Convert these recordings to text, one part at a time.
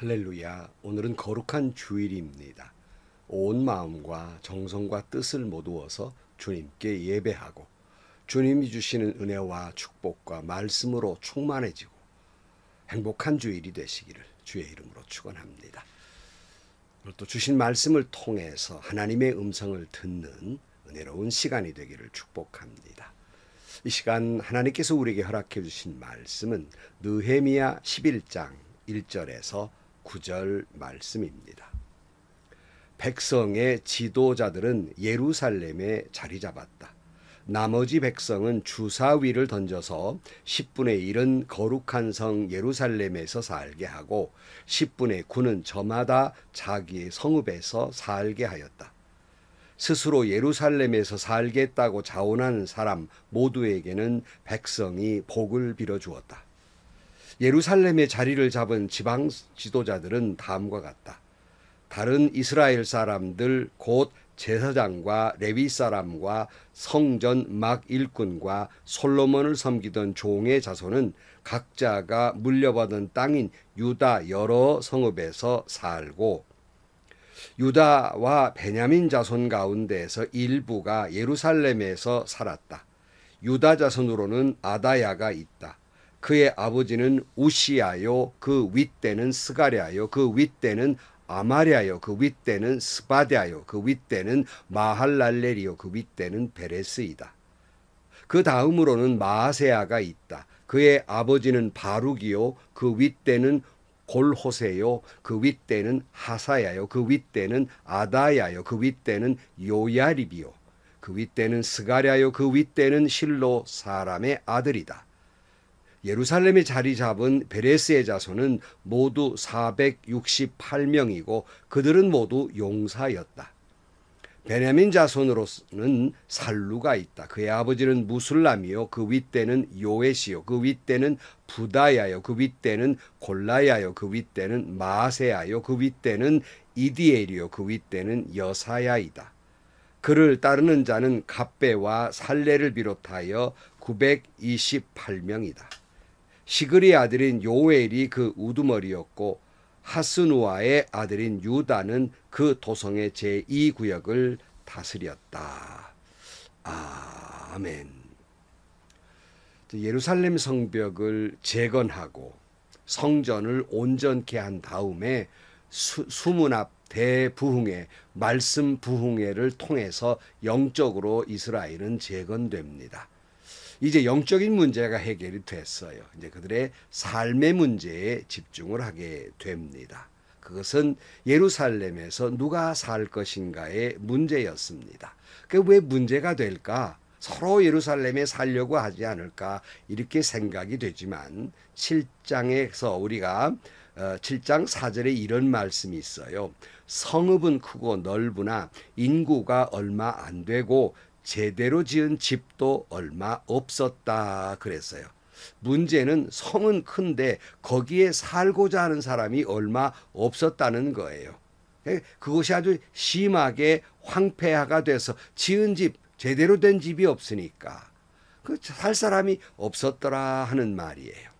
할렐루야. 오늘은 거룩한 주일입니다. 온 마음과 정성과 뜻을 모두어서 주님께 예배하고 주님이 주시는 은혜와 축복과 말씀으로 충만해지고 행복한 주일이 되시기를 주의 이름으로 축원합니다. 오늘 또 주신 말씀을 통해서 하나님의 음성을 듣는 은혜로운 시간이 되기를 축복합니다. 이 시간 하나님께서 우리에게 허락해 주신 말씀은 느헤미야 11장 1절에서 9절 말씀입니다. 백성의 지도자들은 예루살렘에 자리 잡았다. 나머지 백성은 주사위를 던져서 10분의 1은 거룩한 성 예루살렘에서 살게 하고 10분의 9는 저마다 자기의 성읍에서 살게 하였다. 스스로 예루살렘에서 살겠다고 자원하는 사람 모두에게는 백성이 복을 빌어주었다. 예루살렘에 자리를 잡은 지방 지도자들은 다음과 같다. 다른 이스라엘 사람들 곧 제사장과 레위 사람과 성전 막 일꾼과 솔로몬을 섬기던 종의 자손은 각자가 물려받은 땅인 유다 여러 성읍에서 살고 유다와 베냐민 자손 가운데에서 일부가 예루살렘에서 살았다. 유다 자손으로는 아다야가 있다. 그의 아버지는 우시야요, 그 윗대는 스가랴요, 그 윗대는 아마랴요, 그 윗대는 스바랴요, 그 윗대는 마할랄렐이요, 그 윗대는 베레스이다. 그 다음으로는 마아세야가 있다. 그의 아버지는 바룩이요, 그 윗대는 골호세요, 그 윗대는 하사야요, 그 윗대는 아다야요, 그 윗대는 요야립이요, 그 윗대는 스가랴요, 그 윗대는 실로 사람의 아들이다. 예루살렘에 자리 잡은 베레스의 자손은 모두 468명이고 그들은 모두 용사였다. 베냐민 자손으로는 살루가 있다. 그의 아버지는 무술람이요, 그 윗대는 요엣이요, 그 윗대는 부다야요, 그 윗대는 골라야요, 그 윗대는 마세야요, 그 윗대는 이디엘이요, 그 윗대는 여사야이다. 그를 따르는 자는 갑배와 살레를 비롯하여 928명이다. 시그리 아들인 요엘이 그 우두머리였고 하스누아의 아들인 유다는 그 도성의 제2구역을 다스렸다. 아멘. 예루살렘 성벽을 재건하고 성전을 온전케 한 다음에 수문앞 대부흥회, 말씀 부흥회를 통해서 영적으로 이스라엘은 재건됩니다. 이제 영적인 문제가 해결이 됐어요. 이제 그들의 삶의 문제에 집중을 하게 됩니다. 그것은 예루살렘에서 누가 살 것인가의 문제였습니다. 그게 왜 문제가 될까? 서로 예루살렘에 살려고 하지 않을까? 이렇게 생각이 되지만 7장에서 우리가 7장 4절에 이런 말씀이 있어요. 성읍은 크고 넓으나 인구가 얼마 안 되고 제대로 지은 집도 얼마 없었다 그랬어요. 문제는 성은 큰데 거기에 살고자 하는 사람이 얼마 없었다는 거예요. 그것이 아주 심하게 황폐화가 돼서 지은 집, 제대로 된 집이 없으니까 살 사람이 없었더라 하는 말이에요.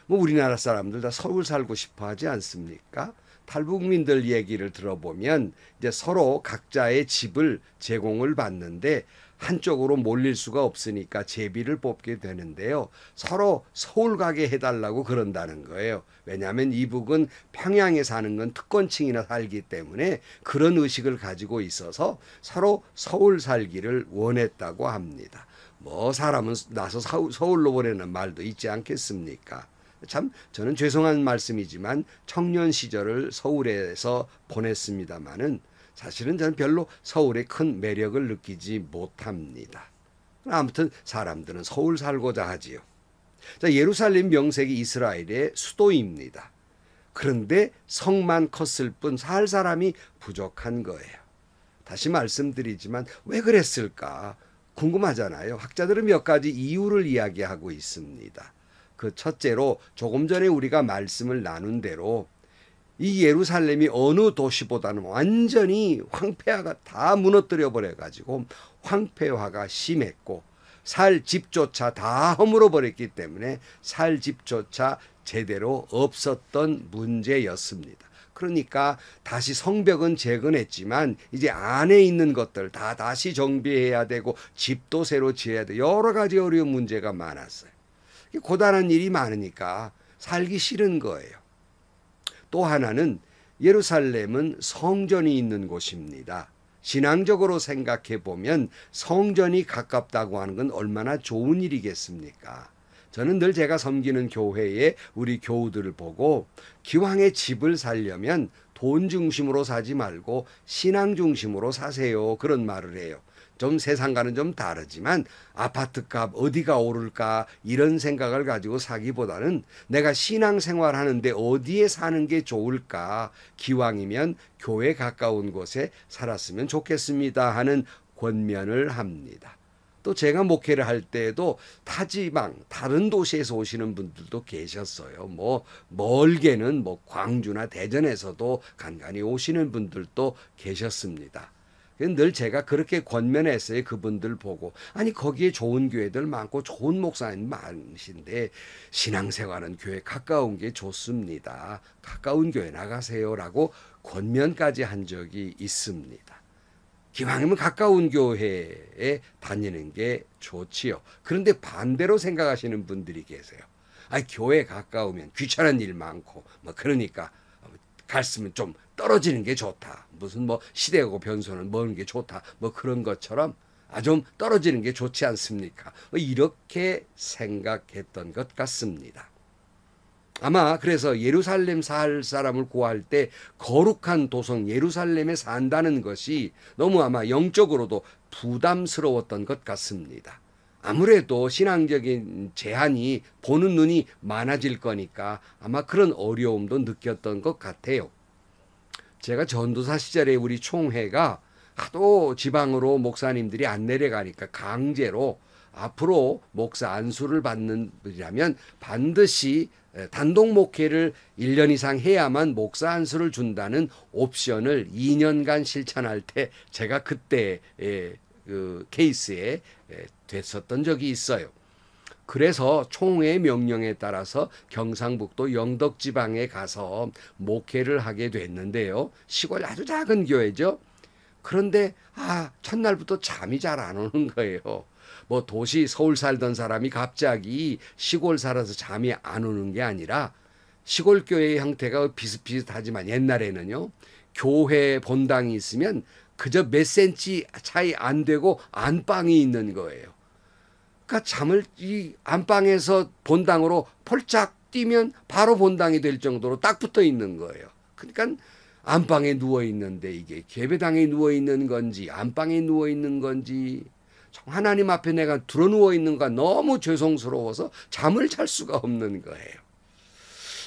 뭐 우리나라 사람들 다 서울 살고 싶어 하지 않습니까? 탈북민들 얘기를 들어보면 이제 서로 각자의 집을 제공을 받는데 한쪽으로 몰릴 수가 없으니까 제비를 뽑게 되는데요. 서로 서울 가게 해달라고 그런다는 거예요. 왜냐하면 이북은 평양에 사는 건 특권층이나 살기 때문에 그런 의식을 가지고 있어서 서로 서울 살기를 원했다고 합니다. 뭐 사람은 나서 서울로 보내는 말도 있지 않겠습니까? 참 저는 죄송한 말씀이지만 청년 시절을 서울에서 보냈습니다마는 사실은 저는 별로 서울에 큰 매력을 느끼지 못합니다. 아무튼 사람들은 서울 살고자 하지요. 자, 예루살렘 명색이 이스라엘의 수도입니다. 그런데 성만 컸을 뿐 살 사람이 부족한 거예요. 다시 말씀드리지만 왜 그랬을까 궁금하잖아요. 학자들은 몇 가지 이유를 이야기하고 있습니다. 그 첫째로 조금 전에 우리가 말씀을 나눈 대로 이 예루살렘이 어느 도시보다는 완전히 황폐화가 다 무너뜨려 버려가지고 황폐화가 심했고 살 집조차 다 허물어 버렸기 때문에 살 집조차 제대로 없었던 문제였습니다. 그러니까 다시 성벽은 재건했지만 이제 안에 있는 것들 다 다시 정비해야 되고 집도 새로 지어야 돼. 여러 가지 어려운 문제가 많았어요. 고단한 일이 많으니까 살기 싫은 거예요. 또 하나는 예루살렘은 성전이 있는 곳입니다. 신앙적으로 생각해 보면 성전이 가깝다고 하는 건 얼마나 좋은 일이겠습니까? 저는 늘 제가 섬기는 교회에 우리 교우들을 보고 기왕에 집을 살려면 돈 중심으로 사지 말고 신앙 중심으로 사세요. 그런 말을 해요. 좀 세상과는 좀 다르지만 아파트값 어디가 오를까 이런 생각을 가지고 사기보다는 내가 신앙생활 하는데 어디에 사는 게 좋을까, 기왕이면 교회 가까운 곳에 살았으면 좋겠습니다 하는 권면을 합니다. 또 제가 목회를 할 때에도 타지방 다른 도시에서 오시는 분들도 계셨어요. 멀게는 광주나 대전에서도 간간히 오시는 분들도 계셨습니다. 늘 제가 그렇게 권면했어요. 그분들 보고. 아니 거기에 좋은 교회들 많고 좋은 목사님 많으신데 신앙생활은 교회 가까운 게 좋습니다. 가까운 교회 나가세요라고 권면까지 한 적이 있습니다. 기왕이면 가까운 교회에 다니는 게 좋지요. 그런데 반대로 생각하시는 분들이 계세요. 교회 가까우면 귀찮은 일 많고 그러니까 갔으면 좀 떨어지는 게 좋다. 무슨 시대하고 변수는 먼 게 좋다. 그런 것처럼 좀 떨어지는 게 좋지 않습니까? 이렇게 생각했던 것 같습니다. 아마 그래서 예루살렘 살 사람을 구할 때 거룩한 도성 예루살렘에 산다는 것이 너무 아마 영적으로도 부담스러웠던 것 같습니다. 아무래도 신앙적인 제한이 보는 눈이 많아질 거니까 아마 그런 어려움도 느꼈던 것 같아요. 제가 전도사 시절에 우리 총회가 하도 지방으로 목사님들이 안 내려가니까 강제로 앞으로 목사 안수를 받는 분이라면 반드시 단독 목회를 1년 이상 해야만 목사 안수를 준다는 옵션을 2년간 실천할 때 제가 그때 그 케이스에 됐었던 적이 있어요. 그래서 총회의 명령에 따라서 경상북도 영덕 지방에 가서 목회를 하게 됐는데요. 시골 아주 작은 교회죠. 그런데 첫날부터 잠이 잘 안 오는 거예요. 도시 서울 살던 사람이 갑자기 시골 살아서 잠이 안 오는 게 아니라 시골 교회의 형태가 비슷비슷하지만 옛날에는요. 교회 본당이 있으면 그저 몇 센치 차이 안 되고 안방이 있는 거예요. 그러니까 잠을 이 안방에서 본당으로 폴짝 뛰면 바로 본당이 될 정도로 딱 붙어 있는 거예요. 그러니까 안방에 누워 있는데 이게 계배당에 누워 있는 건지 안방에 누워 있는 건지 하나님 앞에 내가 드러누워 있는가 너무 죄송스러워서 잠을 잘 수가 없는 거예요.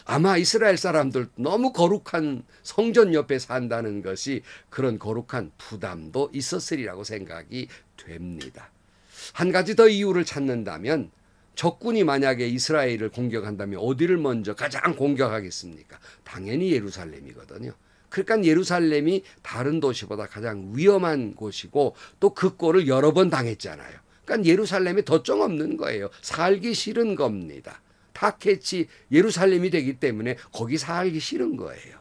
아마 이스라엘 사람들 너무 거룩한 성전 옆에 산다는 것이 그런 거룩한 부담도 있었으리라고 생각이 됩니다. 한 가지 더 이유를 찾는다면 적군이 만약에 이스라엘을 공격한다면 어디를 먼저 가장 공격하겠습니까? 당연히 예루살렘이거든요. 그러니까 예루살렘이 다른 도시보다 가장 위험한 곳이고 또 그 꼴을 여러 번 당했잖아요. 그러니까 예루살렘에 덧정 없는 거예요. 살기 싫은 겁니다. 타켓이 예루살렘이 되기 때문에 거기 살기 싫은 거예요.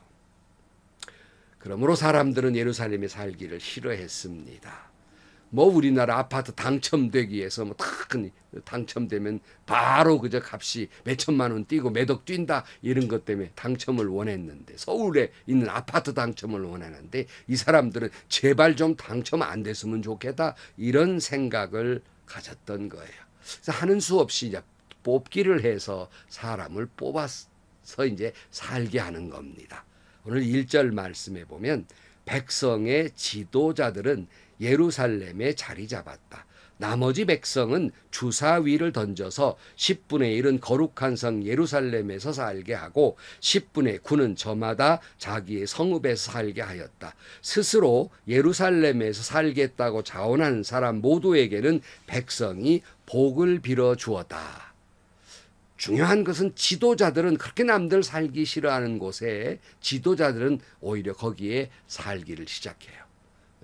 그러므로 사람들은 예루살렘에 살기를 싫어했습니다. 우리나라 아파트 당첨되기 위해서 딱 당첨되면 바로 그저 값이 몇 천만 원 뛰고 매덕 뛴다 이런 것 때문에 당첨을 원했는데 서울에 있는 아파트 당첨을 원하는데 이 사람들은 제발 좀 당첨 안 됐으면 좋겠다 이런 생각을 가졌던 거예요. 그래서 하는 수 없이 이제 뽑기를 해서 사람을 뽑아서 이제 살게 하는 겁니다. 오늘 1절 말씀에 보면 백성의 지도자들은 예루살렘에 자리 잡았다. 나머지 백성은 주사위를 던져서 10분의 1은 거룩한 성 예루살렘에서 살게 하고 10분의 9는 저마다 자기의 성읍에서 살게 하였다. 스스로 예루살렘에서 살겠다고 자원하는 사람 모두에게는 백성이 복을 빌어 주었다. 중요한 것은 지도자들은 그렇게 남들 살기 싫어하는 곳에 지도자들은 오히려 거기에 살기를 시작해요.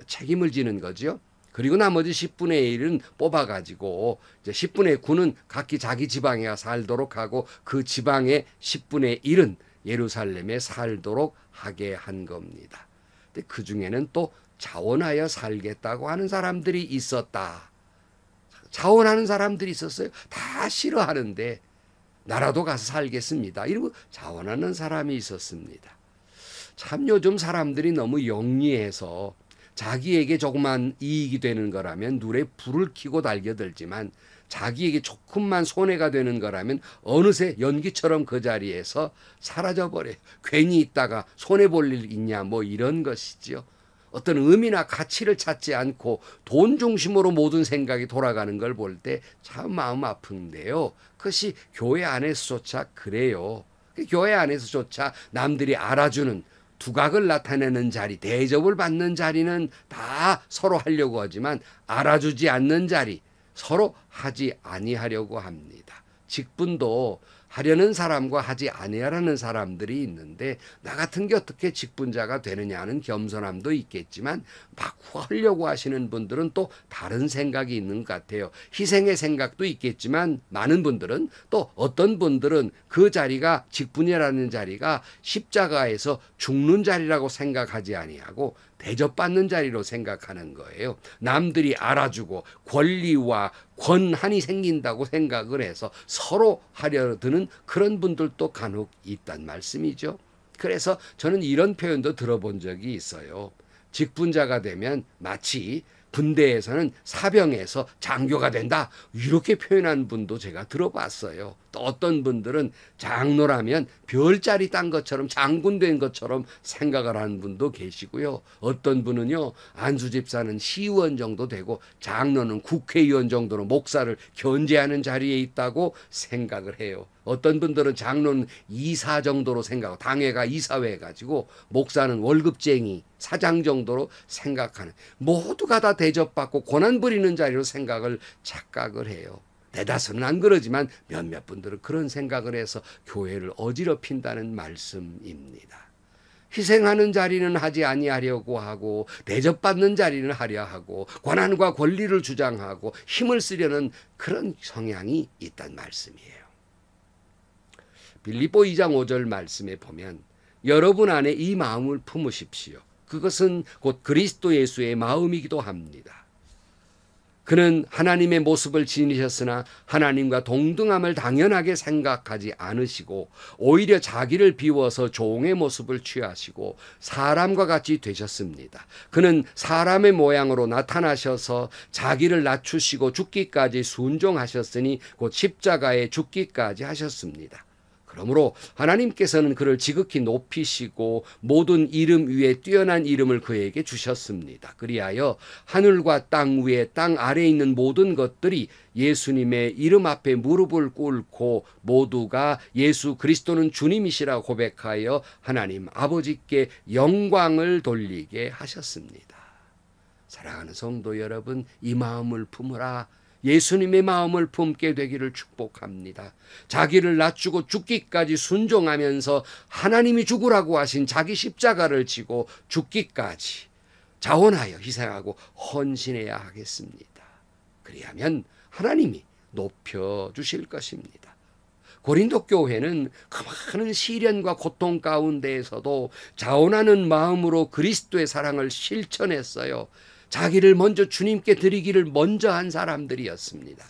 책임을 지는 거죠. 그리고 나머지 10분의 1은 뽑아가지고 이제 10분의 9는 각기 자기 지방에 살도록 하고 그 지방의 10분의 1은 예루살렘에 살도록 하게 한 겁니다. 근데 그 중에는 또 자원하여 살겠다고 하는 사람들이 있었다. 자원하는 사람들이 있었어요. 다 싫어하는데 나라도 가서 살겠습니다. 이러고 자원하는 사람이 있었습니다. 참 요즘 사람들이 너무 영리해서 자기에게 조그만 이익이 되는 거라면 눈에 불을 켜고 달겨들지만 자기에게 조금만 손해가 되는 거라면 어느새 연기처럼 그 자리에서 사라져버려요. 괜히 있다가 손해볼 일 있냐 뭐 이런 것이죠. 어떤 의미나 가치를 찾지 않고 돈 중심으로 모든 생각이 돌아가는 걸 볼 때 참 마음 아픈데요. 그것이 교회 안에서조차 그래요. 교회 안에서조차 남들이 알아주는 두각을 나타내는 자리, 대접을 받는 자리는 다 서로 하려고 하지만 알아주지 않는 자리 서로 하지 아니하려고 합니다. 직분도 하려는 사람과 하지 아니하라는 사람들이 있는데 나 같은 게 어떻게 직분자가 되느냐는 겸손함도 있겠지만 막 하려고 하시는 분들은 또 다른 생각이 있는 것 같아요. 희생의 생각도 있겠지만 많은 분들은 또 어떤 분들은 그 자리가 직분이라는 자리가 십자가에서 죽는 자리라고 생각하지 아니하고 대접받는 자리로 생각하는 거예요. 남들이 알아주고 권리와 권한이 생긴다고 생각을 해서 서로 하려 드는 그런 분들도 간혹 있단 말씀이죠. 그래서 저는 이런 표현도 들어본 적이 있어요. 직분자가 되면 마치 군대에서는 사병에서 장교가 된다 이렇게 표현한 분도 제가 들어봤어요. 또 어떤 분들은 장로라면 별자리 딴 것처럼 장군 된 것처럼 생각을 하는 분도 계시고요. 어떤 분은요 안수 집사는 시의원 정도 되고 장로는 국회의원 정도로 목사를 견제하는 자리에 있다고 생각을 해요. 어떤 분들은 장로는 이사 정도로 생각하고 당회가 이사회 가지고 목사는 월급쟁이 사장 정도로 생각하는 모두가 다 대접받고 고난 부리는 자리로 생각을 착각을 해요. 대다수는 안 그러지만 몇몇 분들은 그런 생각을 해서 교회를 어지럽힌다는 말씀입니다. 희생하는 자리는 하지 아니하려고 하고 대접받는 자리는 하려 하고 권한과 권리를 주장하고 힘을 쓰려는 그런 성향이 있단 말씀이에요. 빌립보 2장 5절 말씀에 보면 여러분 안에 이 마음을 품으십시오. 그것은 곧 그리스도 예수의 마음이기도 합니다. 그는 하나님의 모습을 지니셨으나 하나님과 동등함을 당연하게 생각하지 않으시고 오히려 자기를 비워서 종의 모습을 취하시고 사람과 같이 되셨습니다. 그는 사람의 모양으로 나타나셔서 자기를 낮추시고 죽기까지 순종하셨으니 곧 십자가에 죽기까지 하셨습니다. 그러므로 하나님께서는 그를 지극히 높이시고 모든 이름 위에 뛰어난 이름을 그에게 주셨습니다. 그리하여 하늘과 땅 위에 땅 아래에 있는 모든 것들이 예수님의 이름 앞에 무릎을 꿇고 모두가 예수 그리스도는 주님이시라 고백하여 하나님 아버지께 영광을 돌리게 하셨습니다. 사랑하는 성도 여러분, 이 마음을 품으라. 예수님의 마음을 품게 되기를 축복합니다. 자기를 낮추고 죽기까지 순종하면서 하나님이 죽으라고 하신 자기 십자가를 지고 죽기까지 자원하여 희생하고 헌신해야 하겠습니다. 그리하면 하나님이 높여주실 것입니다. 고린도 교회는 그 많은 시련과 고통 가운데에서도 자원하는 마음으로 그리스도의 사랑을 실천했어요. 자기를 먼저 주님께 드리기를 먼저 한 사람들이었습니다.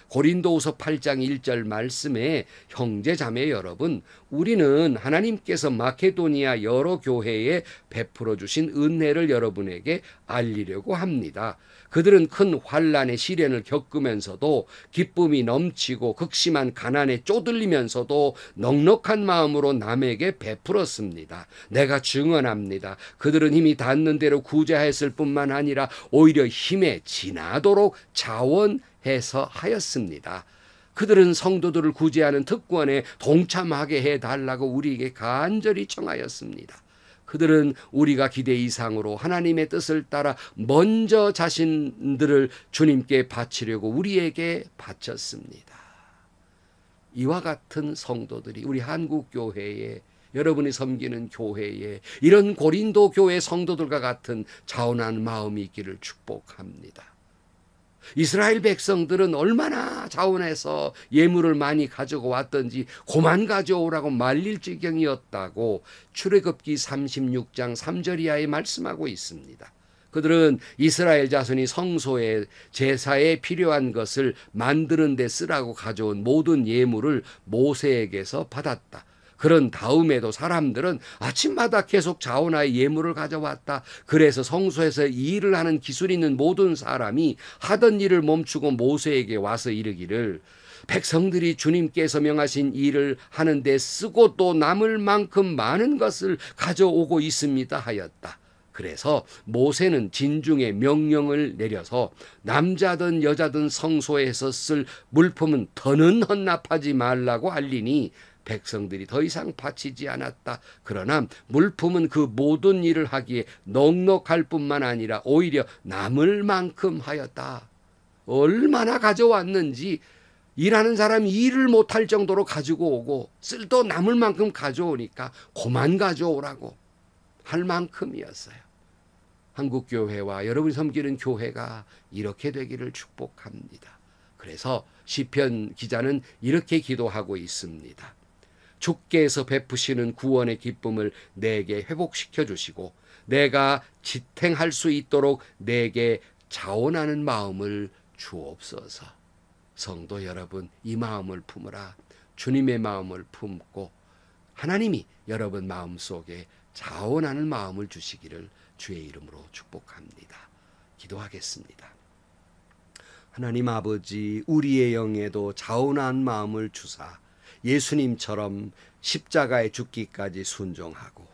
고린도후서 8장 1절 말씀에 형제 자매 여러분, 우리는 하나님께서 마케도니아 여러 교회에 베풀어 주신 은혜를 여러분에게 알리려고 합니다. 그들은 큰 환난의 시련을 겪으면서도 기쁨이 넘치고 극심한 가난에 쪼들리면서도 넉넉한 마음으로 남에게 베풀었습니다. 내가 증언합니다. 그들은 힘이 닿는 대로 구제하였을 뿐만 아니라 오히려 힘에 지나도록 자원해서 하였습니다. 그들은 성도들을 구제하는 특권에 동참하게 해달라고 우리에게 간절히 청하였습니다. 그들은 우리가 기대 이상으로 하나님의 뜻을 따라 먼저 자신들을 주님께 바치려고 우리에게 바쳤습니다. 이와 같은 성도들이 우리 한국교회에 여러분이 섬기는 교회에 이런 고린도 교회 성도들과 같은 자원한 마음이 있기를 축복합니다. 이스라엘 백성들은 얼마나 자원해서 예물을 많이 가지고 왔던지 고만 가져오라고 말릴 지경이었다고 출애굽기 36장 3절 이하에 말씀하고 있습니다. 그들은 이스라엘 자손이 성소에 제사에 필요한 것을 만드는 데 쓰라고 가져온 모든 예물을 모세에게서 받았다. 그런 다음에도 사람들은 아침마다 계속 자원하여 예물을 가져왔다. 그래서 성소에서 이 일을 하는 기술 있는 모든 사람이 하던 일을 멈추고 모세에게 와서 이르기를 백성들이 주님께서 명하신 일을 하는데 쓰고 또 남을 만큼 많은 것을 가져오고 있습니다 하였다. 그래서 모세는 진중에 명령을 내려서 남자든 여자든 성소에서 쓸 물품은 더는 헌납하지 말라고 알리니 백성들이 더 이상 바치지 않았다. 그러나 물품은 그 모든 일을 하기에 넉넉할 뿐만 아니라 오히려 남을 만큼 하였다. 얼마나 가져왔는지 일하는 사람이 일을 못할 정도로 가지고 오고 쓸도 남을 만큼 가져오니까 그만 가져오라고 할 만큼이었어요. 한국교회와 여러분이 섬기는 교회가 이렇게 되기를 축복합니다. 그래서 시편 기자는 이렇게 기도하고 있습니다. 주께서 베푸시는 구원의 기쁨을 내게 회복시켜 주시고 내가 지탱할 수 있도록 내게 자원하는 마음을 주옵소서. 성도 여러분, 이 마음을 품으라. 주님의 마음을 품고 하나님이 여러분 마음속에 자원하는 마음을 주시기를 주의 이름으로 축복합니다. 기도하겠습니다. 하나님 아버지, 우리의 영에도 자원한 마음을 주사 예수님처럼 십자가에 죽기까지 순종하고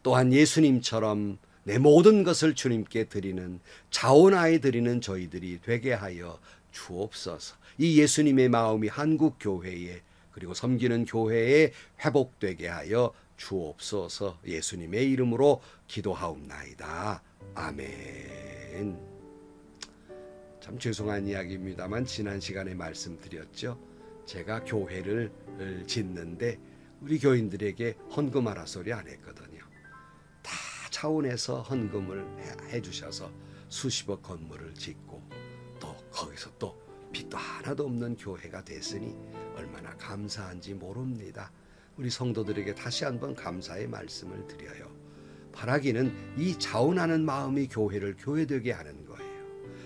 또한 예수님처럼 내 모든 것을 주님께 드리는 자원하여 드리는 저희들이 되게 하여 주옵소서. 이 예수님의 마음이 한국 교회에 그리고 섬기는 교회에 회복되게 하여 주옵소서. 예수님의 이름으로 기도하옵나이다. 아멘. 참 죄송한 이야기입니다만 지난 시간에 말씀드렸죠. 제가 교회를 짓는데 우리 교인들에게 헌금하라 소리 안 했거든요. 다 차원에서 헌금을 해주셔서 수십억 건물을 짓고 또 거기서 또 빚도 하나도 없는 교회가 됐으니 얼마나 감사한지 모릅니다. 우리 성도들에게 다시 한번 감사의 말씀을 드려요. 바라기는 이 자원하는 마음이 교회를 교회되게 하는 거예요.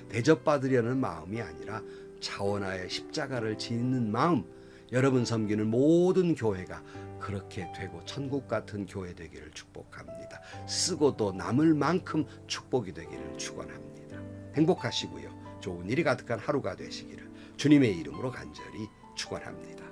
대접받으려는 마음이 아니라 자원하여 십자가를 짓는 마음, 여러분 섬기는 모든 교회가 그렇게 되고 천국 같은 교회 되기를 축복합니다. 쓰고도 남을 만큼 축복이 되기를 축원합니다. 행복하시고요. 좋은 일이 가득한 하루가 되시기를 주님의 이름으로 간절히 축원합니다.